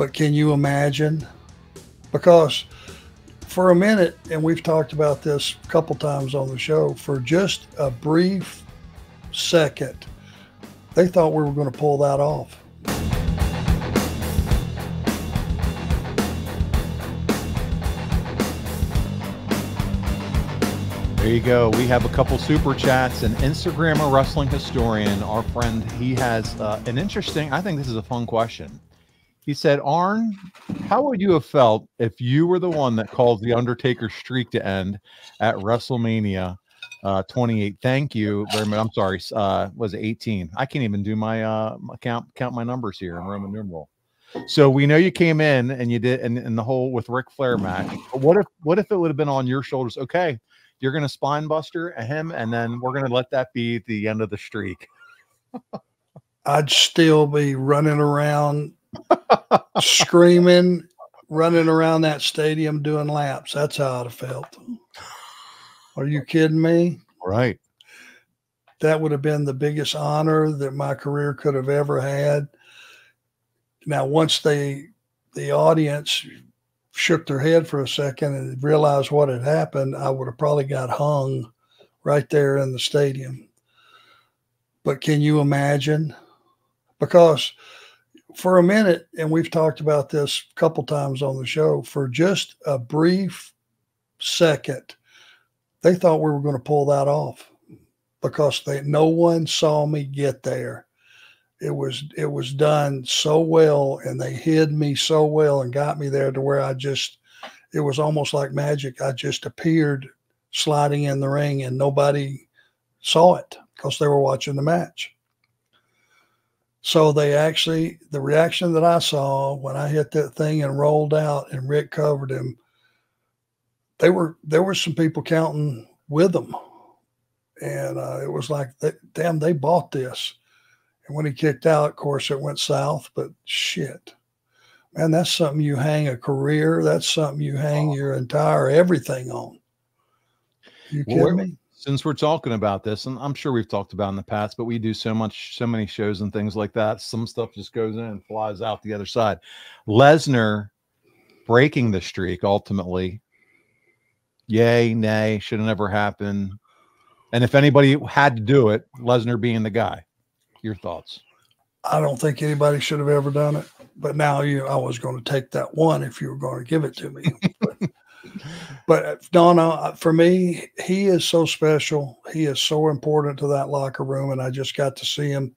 But can you imagine? Because for a minute, and we've talked about this a couple times on the show, for just a brief second, they thought we were going to pull that off. There you go. We have a couple super chats. An Instagrammer wrestling historian, our friend, he has an interesting, I think this is a fun question. He said, Arn, how would you have felt if you were the one that called the Undertaker streak to end at WrestleMania 28? Thank you very much. I'm sorry. Was it 18? I can't even do my count my numbers here in Roman numeral. So we know you came in and you did and the whole with Ric Flair match. But what if it would have been on your shoulders? Okay, you're gonna spine buster him, and then we're gonna let that be the end of the streak. I'd still be running around screaming, running around that stadium doing laps. That's how I'd have felt. Are you kidding me? Right. That would have been the biggest honor that my career could have ever had. Now, once the audience shook their head for a second and realized what had happened, I would have probably got hung right there in the stadium. But can you imagine? Because for a minute, and we've talked about this a couple times on the show, for just a brief second, they thought we were going to pull that off because no one saw me get there. It was done so well, and they hid me so well and got me there to where it was almost like magic. I just appeared sliding in the ring and nobody saw it because they were watching the match. So the reaction that I saw when I hit that thing and rolled out and Rick covered him, there were some people counting with them. And it was like, damn, they bought this. And when he kicked out, of course, it went south, but shit, man, that's something you hang a career. That's something you hang your entire everything on. You kidding me? Since we're talking about this, and I'm sure we've talked about in the past, but we do so many shows and things like that. Some stuff just goes in and flies out the other side. Lesnar breaking the streak ultimately. Yay, nay, should have never happened. And if anybody had to do it, Lesnar being the guy. Your thoughts? I don't think anybody should have ever done it. But now I was going to take that one if you were going to give it to me. But no, for me, he is so special. He is so important to that locker room. And I just got to see him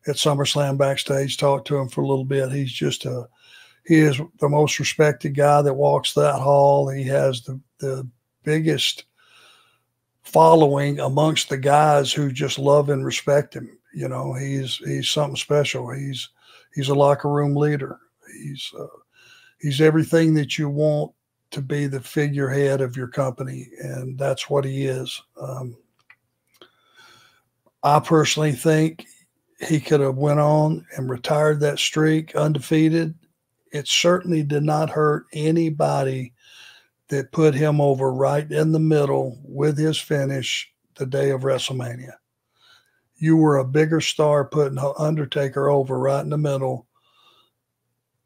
at SummerSlam backstage, talk to him for a little bit. He is the most respected guy that walks that hall. He has the biggest following amongst the guys who just love and respect him. You know, he's something special. He's a locker room leader. He's everything that you want to be the figurehead of your company, and that's what he is. I personally think he could have went on and retired that streak undefeated. It certainly did not hurt anybody that put him over right in the middle with his finish the day of WrestleMania. You were a bigger star putting Undertaker over right in the middle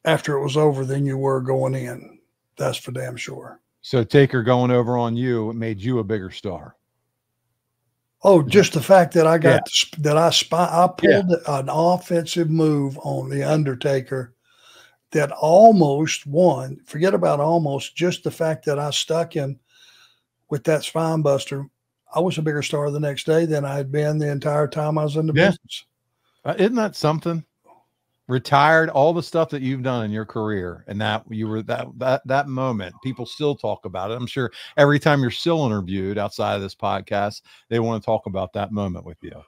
after it was over than you were going in. That's for damn sure. So Taker going over on you made you a bigger star. Oh, just the fact that I got I pulled an offensive move on the Undertaker that almost won. Forget about almost. Just the fact that I stuck him with that spine buster, I was a bigger star the next day than I had been the entire time I was in the business. Isn't that something? Retired, all the stuff that you've done in your career, and that you were that moment, people still talk about it. I'm sure every time you're still interviewed outside of this podcast, they want to talk about that moment with you.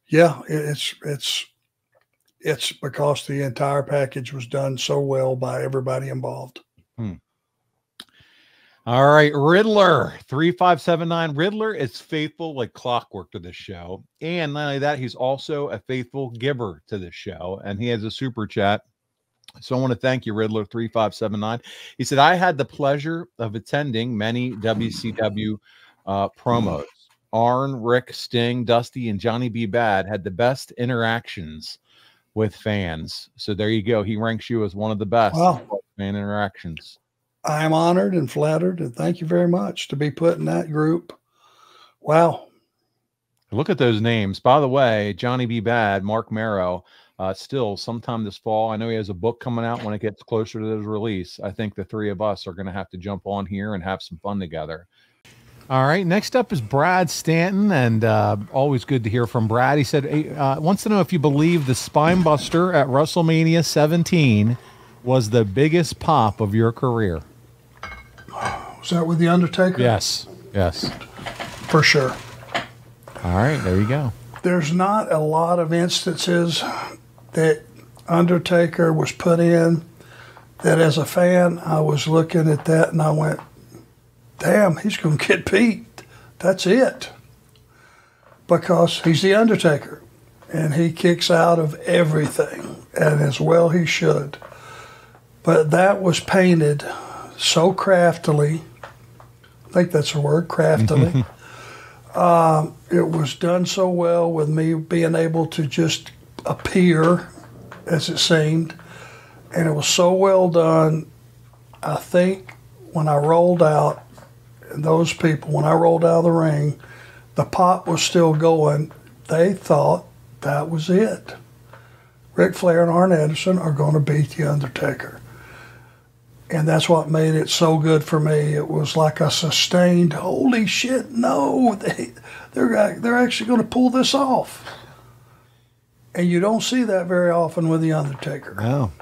Yeah, it's because the entire package was done so well by everybody involved. All right, Riddler 3579. Riddler is faithful like clockwork to this show, and not only that, he's also a faithful giver to this show, and he has a super chat. So I want to thank you, Riddler 3579. He said, I had the pleasure of attending many WCW promos. Arn, Rick, Sting, Dusty, and Johnny B. Bad had the best interactions with fans. So there you go. He ranks you as one of the best fan interactions. I am honored and flattered, and thank you very much to be put in that group. Wow. Look at those names. By the way, Johnny B. Bad, Mark Marrow, still sometime this fall. I know he has a book coming out when it gets closer to his release. I think the three of us are going to have to jump on here and have some fun together. All right. Next up is Brad Stanton, and always good to hear from Brad. He said, wants to know if you believe the Spine Buster at WrestleMania 17 was the biggest pop of your career. Was that with The Undertaker? Yes. Yes. For sure. All right. There you go. There's not a lot of instances that Undertaker was put in that as a fan, I was looking at that and I went, damn, he's going to get beat. That's it. Because he's the Undertaker, and he kicks out of everything, and as well he should. But that was painted so craftily. I think that's the word, craftily. It was done so well with me being able to just appear, as it seemed, and it was so well done. I think when I rolled out, and those people, when I rolled out of the ring, the pop was still going. They thought that was it. Ric Flair and Arn Anderson are going to beat The Undertaker. And that's what made it so good for me. It was like a sustained, holy shit, no, they're actually going to pull this off. And you don't see that very often with The Undertaker. No.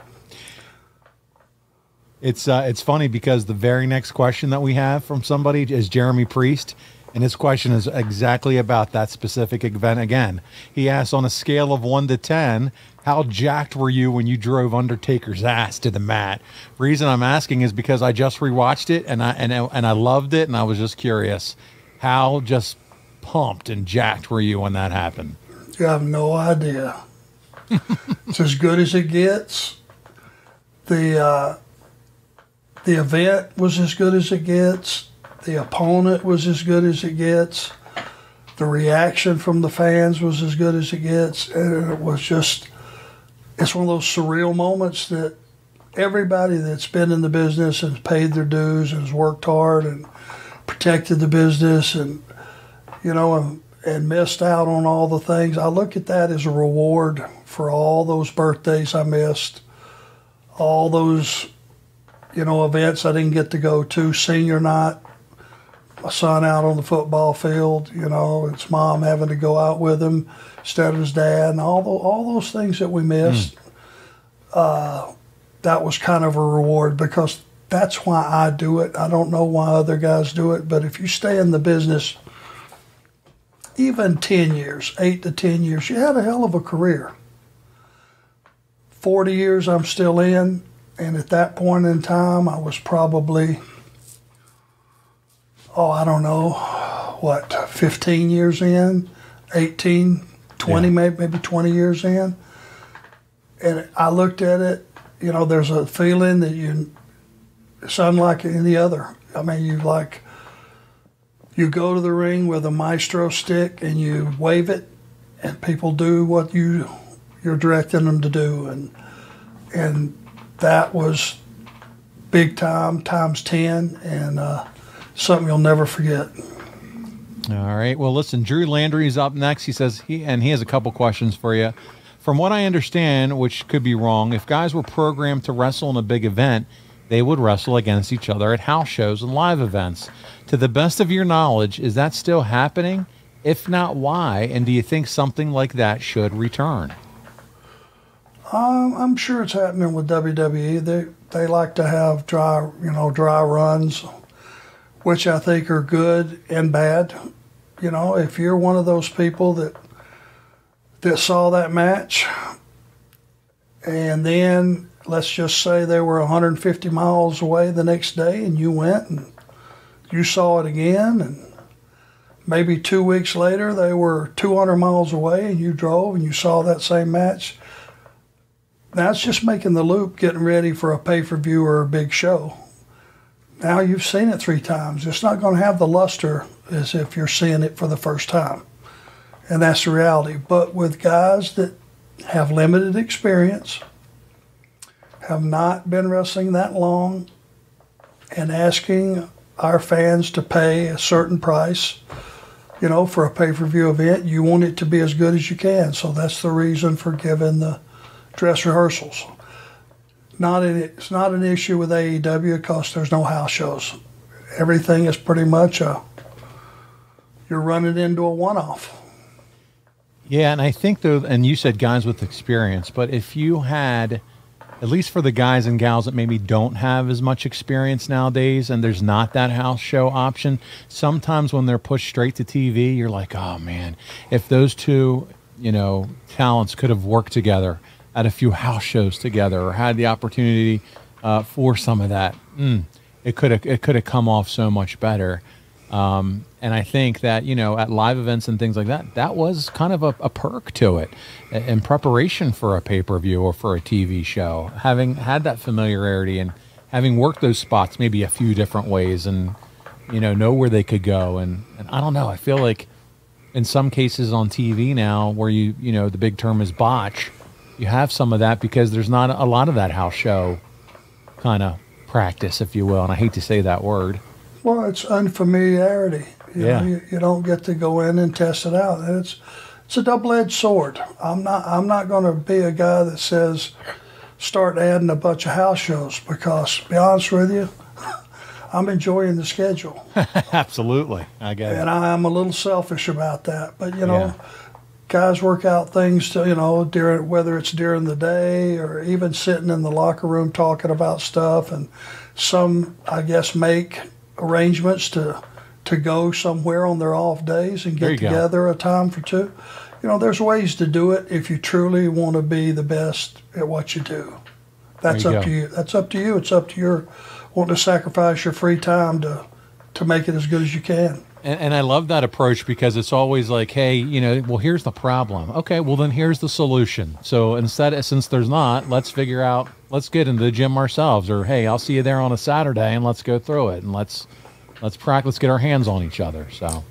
It's funny because the very next question that we have from somebody is Jeremy Priest, and his question is exactly about that specific event again. He asks, on a scale of 1 to 10, how jacked were you when you drove Undertaker's ass to the mat? Reason I'm asking is because I just rewatched it and I loved it, and I was just curious. How just pumped and jacked were you when that happened? You have no idea. It's as good as it gets. The event was as good as it gets. The opponent was as good as it gets. The reaction from the fans was as good as it gets. And it was just, it's one of those surreal moments that everybody that's been in the business and paid their dues and has worked hard and protected the business and, you know, and missed out on all the things. I look at that as a reward for all those birthdays I missed, all those, you know, events I didn't get to go to, senior night, my son out on the football field, you know, his mom having to go out with him instead of his dad, and all those things that we missed. That was kind of a reward because that's why I do it. I don't know why other guys do it, but if you stay in the business even 10 years, 8 to 10 years, you had a hell of a career. 40 years I'm still in. And at that point in time, I was probably, I don't know, 15 years in, 18, 20, maybe 20 years in. And I looked at it, you know, there's a feeling that it's unlike any other. I mean, you go to the ring with a maestro stick and you wave it, and people do what you're directing them to do. And that was big time, times 10, and something you'll never forget. All right. Well, listen, Drew Landry is up next. He says he has a couple questions for you. From what I understand, which could be wrong, if guys were programmed to wrestle in a big event, they would wrestle against each other at house shows and live events. To the best of your knowledge, is that still happening? If not, why? And do you think something like that should return? I'm sure it's happening with WWE. They like to have dry runs, which I think are good and bad. You know, if you're one of those people that saw that match, and then let's just say they were 150 miles away the next day, and you went and you saw it again, and maybe 2 weeks later they were 200 miles away, and you drove and you saw that same match. That's just making the loop, getting ready for a pay-per-view or a big show. Now you've seen it 3 times. It's not going to have the luster as if you're seeing it for the first time. And that's the reality. But with guys that, have limited experience, have not been wrestling that long, and asking our fans to pay a certain price, you know, for a pay-per-view event. You want it to be as good as you can. So that's the reason for giving the dress rehearsals. It's not an issue with AEW because there's no house shows. Everything is pretty much you're running into a one-off. Yeah, and I think though, and you said guys with experience, but if you had, at least for the guys and gals that maybe don't have as much experience nowadays, and there's not that house show option, sometimes when they're pushed straight to TV, you're like, oh man, if those two, you know, talents could have worked together at a few house shows together or had the opportunity for some of that, it could have come off so much better. And I think that, you know, at live events and things like that, that was kind of a perk to it in preparation for a pay-per-view or for a TV show, having had that familiarity and having worked those spots maybe a few different ways and, you know where they could go. And I don't know, I feel like in some cases on TV now where you know, the big term is botch, you have some of that because there's not a lot of that house show kind of practice, if you will. And I hate to say that word. Well, it's unfamiliarity. You know, you don't get to go in and test it out. And it's a double-edged sword. I'm not going to be a guy that says start adding a bunch of house shows because, to be honest with you, I'm enjoying the schedule. Absolutely, I get it. And I'm a little selfish about that. But you know, guys work out things to, you know, during, whether it's during the day or even sitting in the locker room talking about stuff. And some, I guess, make arrangements to go somewhere on their off days and get together a time for two. You know, there's ways to do it if you truly want to be the best at what you do. That's up to you. That's up to you. It's up to your wanting to sacrifice your free time to make it as good as you can. And I love that approach because it's always like, hey, you know, well, here's the problem. Okay, well, then here's the solution. So instead, since there's not, let's figure out, let's get into the gym ourselves. Or, hey, I'll see you there on a Saturday and let's go through it. And let's practice, get our hands on each other. So